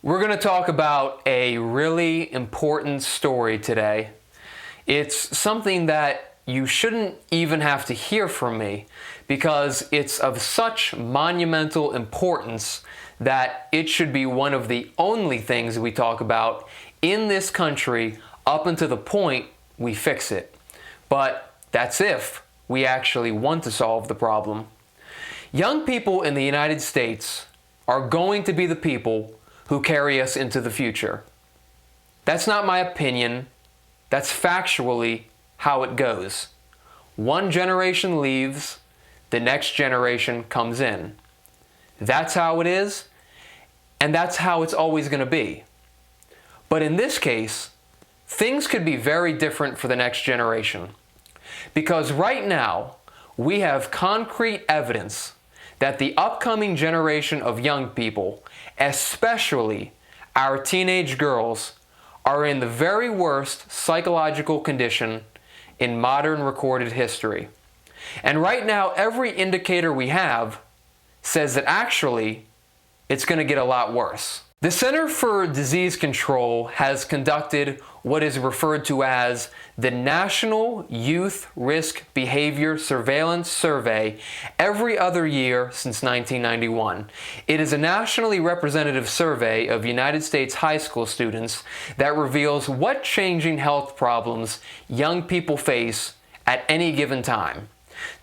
We're going to talk about a really important story today. It's something that you shouldn't even have to hear from me because it's of such monumental importance that it should be one of the only things we talk about in this country up until the point we fix it. But that's if we actually want to solve the problem. Young people in the United States are going to be the people who carry us into the future. That's not my opinion. That's factually how it goes. One generation leaves, the next generation comes in. That's how it is, and that's how it's always going to be. But in this case, things could be very different for the next generation. Because right now, we have concrete evidence that the upcoming generation of young people, especially our teenage girls, are in the very worst psychological condition in modern recorded history. And right now, every indicator we have says that actually, it's going to get a lot worse. The Center for Disease Control has conducted what is referred to as the National Youth Risk Behavior Surveillance Survey every other year since 1991. It is a nationally representative survey of United States high school students that reveals what changing health problems young people face at any given time.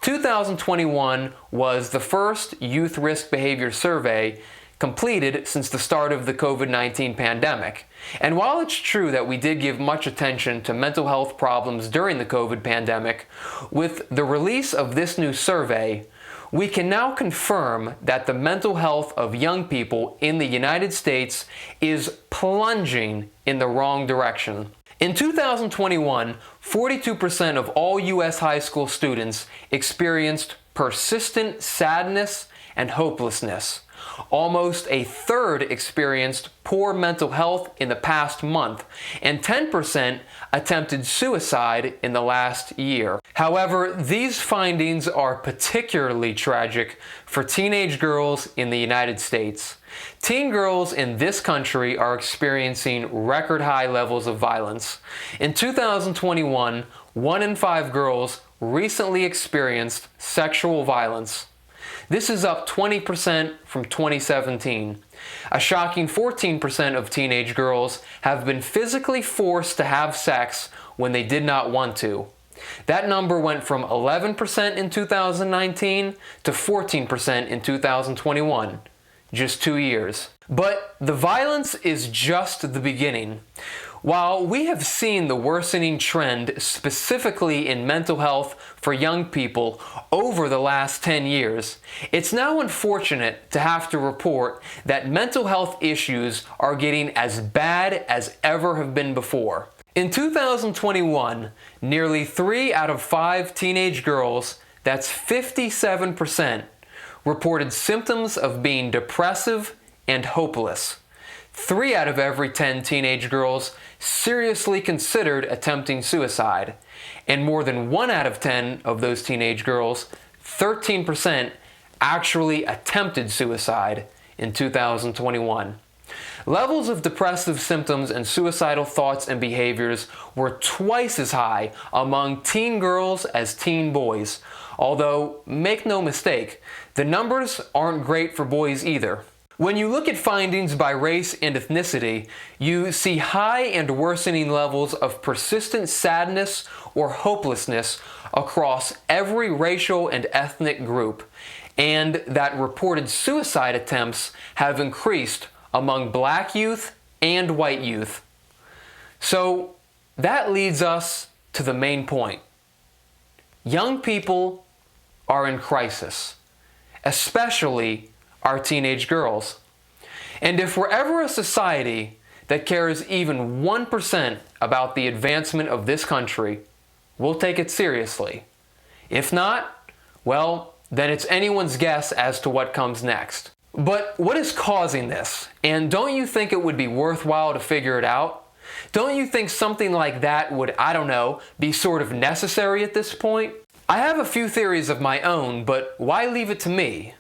2021 was the first Youth Risk Behavior Survey completed since the start of the COVID-19 pandemic. And while it's true that we did give much attention to mental health problems during the COVID pandemic, with the release of this new survey, we can now confirm that the mental health of young people in the United States is plunging in the wrong direction. In 2021, 42% of all U.S. high school students experienced persistent sadness and hopelessness. Almost a third experienced poor mental health in the past month, and 10% attempted suicide in the last year. However, these findings are particularly tragic for teenage girls in the United States. Teen girls in this country are experiencing record high levels of violence. In 2021, 1 in 5 girls recently experienced sexual violence. This is up 20% from 2017. A shocking 14% of teenage girls have been physically forced to have sex when they did not want to. That number went from 11% in 2019 to 14% in 2021. Just 2 years. But the violence is just the beginning. While we have seen the worsening trend specifically in mental health for young people over the last 10 years, it's now unfortunate to have to report that mental health issues are getting as bad as ever have been before. In 2021, nearly 3 out of 5 teenage girls, that's 57%, reported symptoms of being depressive and hopeless. 3 out of every 10 teenage girls seriously considered attempting suicide, and more than 1 out of 10 of those teenage girls, 13%, actually attempted suicide in 2021. Levels of depressive symptoms and suicidal thoughts and behaviors were twice as high among teen girls as teen boys, although, make no mistake, the numbers aren't great for boys either. When you look at findings by race and ethnicity, you see high and worsening levels of persistent sadness or hopelessness across every racial and ethnic group, and that reported suicide attempts have increased among black youth and white youth. So that leads us to the main point. Young people are in crisis, especially our teenage girls. And if we're ever a society that cares even 1% about the advancement of this country, we'll take it seriously. If not, well, then it's anyone's guess as to what comes next. But what is causing this? And don't you think it would be worthwhile to figure it out? Don't you think something like that would, be sort of necessary at this point? I have a few theories of my own, but why leave it to me?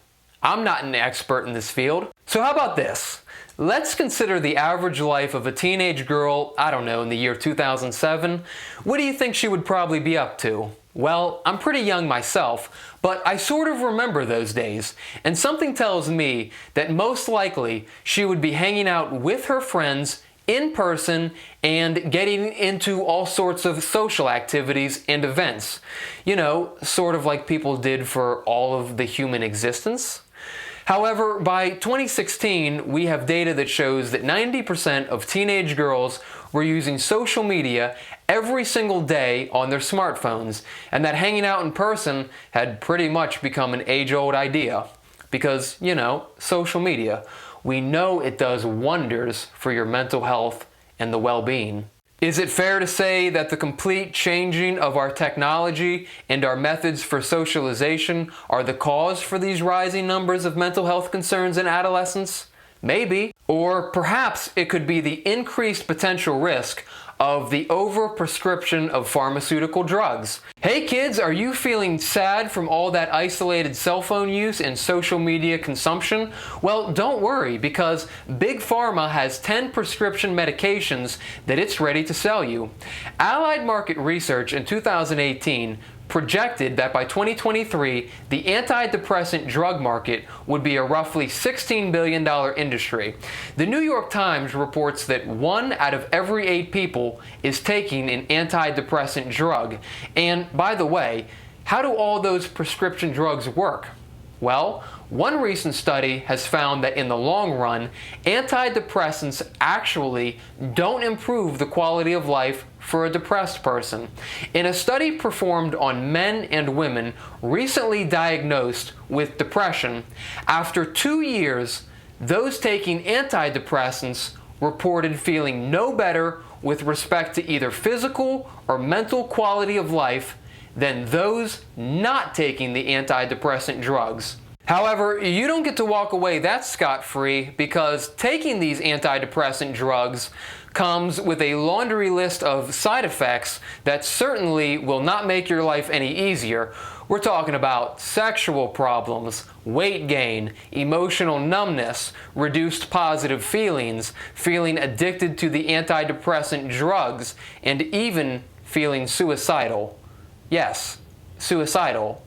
I'm not an expert in this field. So how about this? Let's consider the average life of a teenage girl, I don't know, in the year 2007. What do you think she would probably be up to? Well, I'm pretty young myself, but I sort of remember those days, and something tells me that most likely she would be hanging out with her friends in person and getting into all sorts of social activities and events. You know, sort of like people did for all of the human existence. However, by 2016, we have data that shows that 90% of teenage girls were using social media every single day on their smartphones, and that hanging out in person had pretty much become an age-old idea. Because, you know, social media, we know it does wonders for your mental health and the well-being. Is it fair to say that the complete changing of our technology and our methods for socialization are the cause for these rising numbers of mental health concerns in adolescents? Maybe. Or perhaps it could be the increased potential risk of the overprescription of pharmaceutical drugs. Hey kids, are you feeling sad from all that isolated cell phone use and social media consumption? Well, don't worry, because Big Pharma has 10 prescription medications that it's ready to sell you. Allied Market Research in 2018 projected that by 2023, the antidepressant drug market would be a roughly $16 billion industry. The New York Times reports that 1 out of every 8 people is taking an antidepressant drug. And by the way, how do all those prescription drugs work? Well, one recent study has found that in the long run, antidepressants actually don't improve the quality of life for a depressed person. In a study performed on men and women recently diagnosed with depression, after 2 years, those taking antidepressants reported feeling no better with respect to either physical or mental quality of life than those not taking the antidepressant drugs. However, you don't get to walk away that scot-free, because taking these antidepressant drugs comes with a laundry list of side effects that certainly will not make your life any easier. We're talking about sexual problems, weight gain, emotional numbness, reduced positive feelings, feeling addicted to the antidepressant drugs, and even feeling suicidal. Yes, suicidal.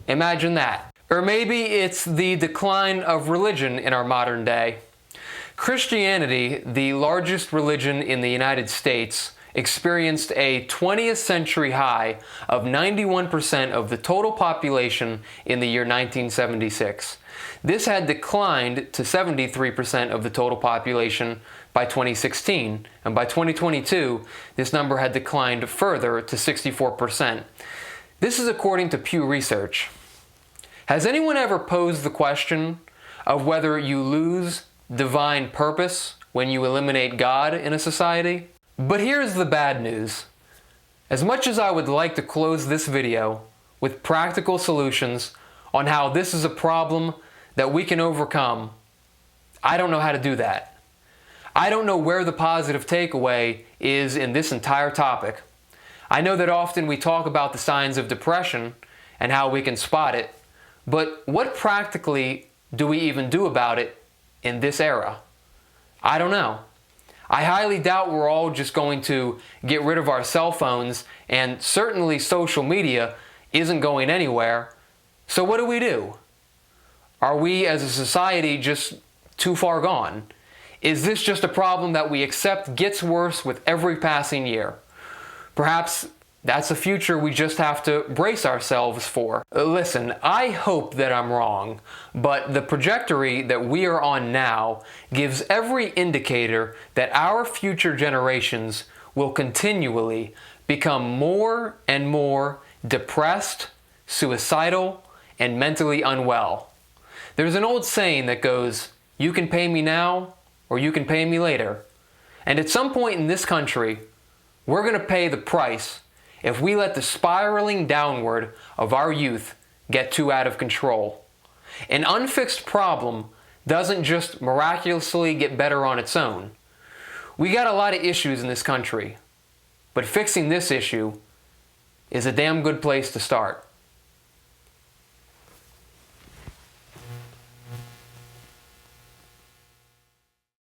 Imagine that. Or maybe it's the decline of religion in our modern day. Christianity, the largest religion in the United States, experienced a 20th century high of 91% of the total population in the year 1976. This had declined to 73% of the total population by 2016, and by 2022, this number had declined further to 64%. This is according to Pew Research. Has anyone ever posed the question of whether you lose divine purpose when you eliminate God in a society? But here's the bad news. As much as I would like to close this video with practical solutions on how this is a problem that we can overcome, I don't know how to do that. I don't know where the positive takeaway is in this entire topic. I know that often we talk about the signs of depression and how we can spot it, but what practically do we even do about it in this era? I don't know. I highly doubt we're all just going to get rid of our cell phones, and certainly social media isn't going anywhere. So what do? Are we as a society just too far gone? Is this just a problem that we accept gets worse with every passing year? Perhaps that's a future we just have to brace ourselves for. Listen, I hope that I'm wrong, but the trajectory that we are on now gives every indicator that our future generations will continually become more and more depressed, suicidal, and mentally unwell. There's an old saying that goes, "You can pay me now, or you can pay me later." And at some point in this country, we're going to pay the price if we let the spiraling downward of our youth get too out of control. An unfixed problem doesn't just miraculously get better on its own. We got a lot of issues in this country, but fixing this issue is a damn good place to start.